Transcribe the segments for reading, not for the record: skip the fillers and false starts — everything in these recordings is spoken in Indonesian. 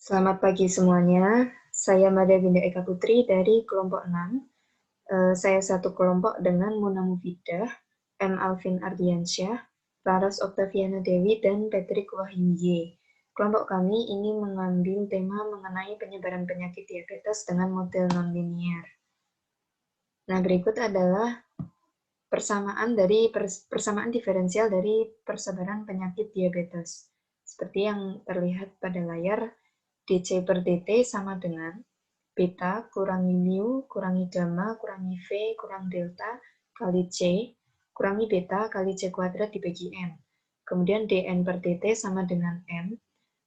Selamat pagi semuanya, saya Mada Binda Eka Putri dari kelompok 6. Saya satu kelompok dengan Muna Mufidah, M. Alvin Ardiansyah, Laras Oktaviana Dewi, dan Patrick Wahyu. Kelompok kami ini mengambil tema mengenai penyebaran penyakit diabetes dengan model nonlinier. Nah, berikut adalah persamaan diferensial dari persebaran penyakit diabetes. Seperti yang terlihat pada layar, DC per dt sama dengan beta kurangi mu kurangi gamma kurangi V kurang delta kali C kurangi beta kali C kuadrat dibagi N. Kemudian dN per dt sama dengan N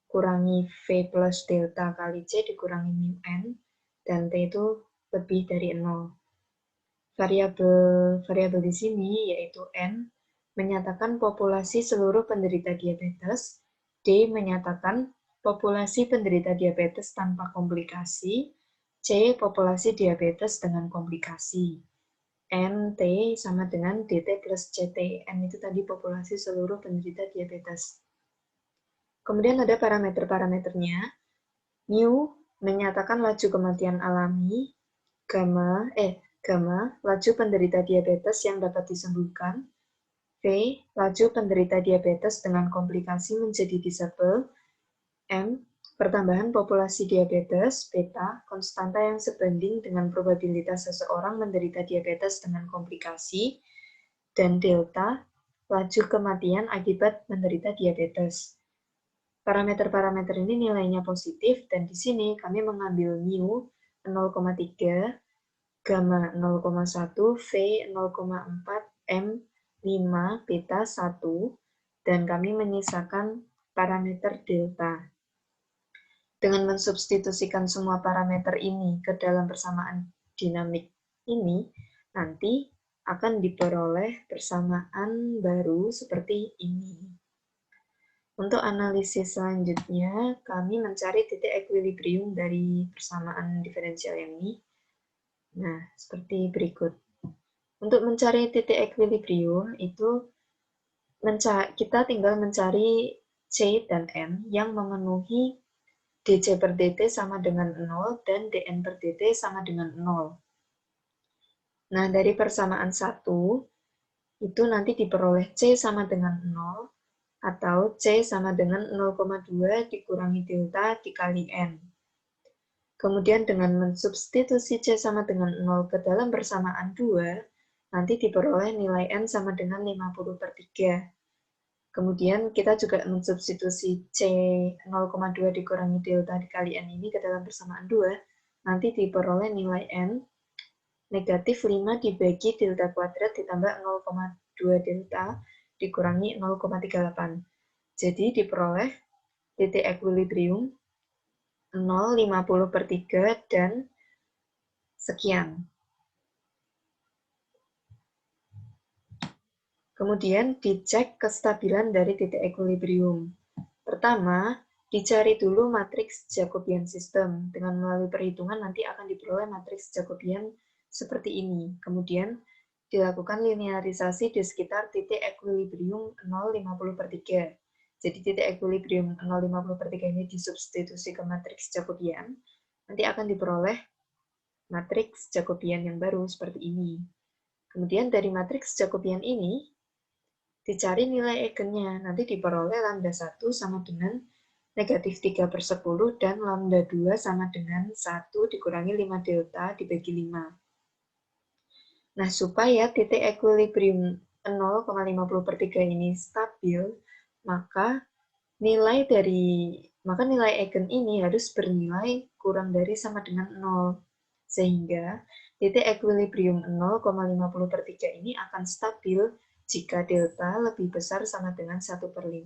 kurangi V plus delta kali C dikurangi mu N, dan T itu lebih dari 0. Variabel di sini yaitu N menyatakan populasi seluruh penderita diabetes, D menyatakan populasi penderita diabetes tanpa komplikasi, C populasi diabetes dengan komplikasi. N, T sama dengan DT plus CT. N itu tadi populasi seluruh penderita diabetes. Kemudian ada parameter-parameternya. Mu menyatakan laju kematian alami, gamma laju penderita diabetes yang dapat disembuhkan, V, laju penderita diabetes dengan komplikasi menjadi disabel, M, pertambahan populasi diabetes, beta, konstanta yang sebanding dengan probabilitas seseorang menderita diabetes dengan komplikasi, dan delta, laju kematian akibat menderita diabetes. Parameter-parameter ini nilainya positif, dan di sini kami mengambil mu 0,3, gamma 0,1, V 0,4, M 5, beta 1, dan kami menyisakan parameter delta. Dengan mensubstitusikan semua parameter ini ke dalam persamaan dinamik ini, nanti akan diperoleh persamaan baru seperti ini. Untuk analisis selanjutnya, kami mencari titik equilibrium dari persamaan diferensial ini. Nah, seperti berikut. Untuk mencari titik equilibrium itu kita tinggal mencari C dan N yang memenuhi DC per dt sama dengan 0 dan dN per dt sama dengan 0. Nah, dari persamaan 1 itu nanti diperoleh C sama dengan 0 atau C sama dengan 0,2 dikurangi delta dikali N. Kemudian dengan mensubstitusi C sama dengan 0 ke dalam persamaan 2, nanti diperoleh nilai N sama dengan 50 per 3. Kemudian kita juga mensubstitusi C 0,2 dikurangi delta dikali N ini ke dalam persamaan 2, nanti diperoleh nilai N negatif 5 dibagi delta kuadrat ditambah 0,2 delta dikurangi 0,38. Jadi diperoleh titik equilibrium 0,50 per 3 dan sekian. Kemudian dicek kestabilan dari titik equilibrium. Pertama, dicari dulu matriks Jacobian system. Dengan melalui perhitungan nanti akan diperoleh matriks Jacobian seperti ini. Kemudian dilakukan linearisasi di sekitar titik equilibrium 0,50 per 3. Jadi titik equilibrium 0,50 per 3 ini disubstitusi ke matriks Jacobian. Nanti akan diperoleh matriks Jacobian yang baru seperti ini. Kemudian dari matriks Jacobian ini, dicari nilai eigennya, nanti diperoleh lambda 1 sama dengan negatif 3 per 10 dan lambda 2 sama dengan 1 dikurangi 5 delta dibagi 5. Nah, supaya titik equilibrium 0,50 per 3 ini stabil, maka nilai eigen ini harus bernilai kurang dari sama dengan 0. Sehingga titik equilibrium 0,50 per 3 ini akan stabil jika delta lebih besar sama dengan 1 per 5,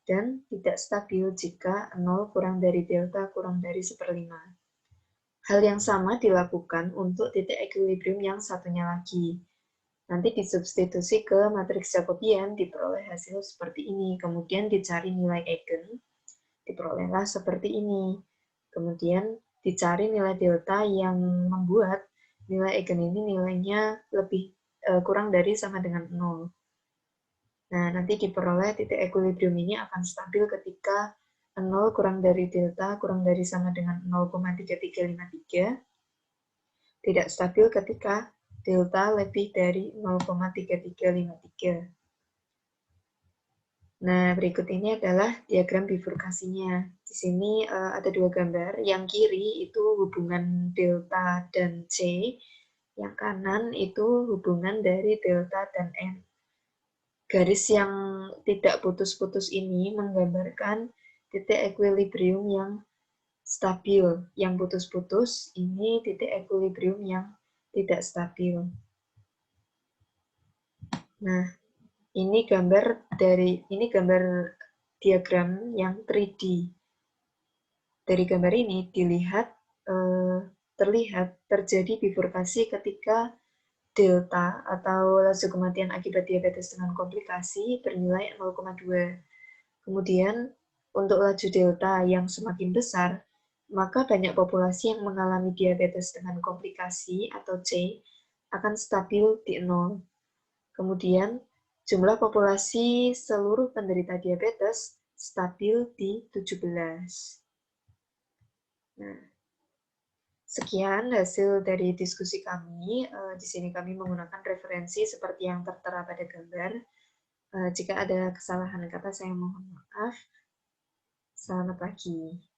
dan tidak stabil jika 0 kurang dari delta kurang dari 1/5. Hal yang sama dilakukan untuk titik equilibrium yang satunya lagi. Nanti disubstitusi ke matriks Jacobian, diperoleh hasil seperti ini. Kemudian dicari nilai eigen, diperolehlah seperti ini. Kemudian dicari nilai delta yang membuat nilai eigen ini nilainya lebih kurang dari sama dengan 0. Nah, nanti diperoleh titik equilibrium ini akan stabil ketika 0 kurang dari delta kurang dari sama dengan 0,3353. Tidak stabil ketika delta lebih dari 0,3353. Nah, berikut ini adalah diagram bifurkasinya. Di sini ada dua gambar. Yang kiri itu hubungan delta dan C. Yang kanan itu hubungan dari delta dan N. Garis yang tidak putus-putus ini menggambarkan titik equilibrium yang stabil. Yang putus-putus ini titik equilibrium yang tidak stabil. Nah, ini gambar diagram yang 3D. Dari gambar ini terlihat terjadi bifurkasi ketika delta atau laju kematian akibat diabetes dengan komplikasi bernilai 0,2. Kemudian untuk laju delta yang semakin besar, maka banyak populasi yang mengalami diabetes dengan komplikasi atau C akan stabil di 0. Kemudian jumlah populasi seluruh penderita diabetes stabil di 17. Nah, sekian hasil dari diskusi kami. Di sini kami menggunakan referensi seperti yang tertera pada gambar. Jika ada kesalahan kata, saya mohon maaf. Selamat pagi.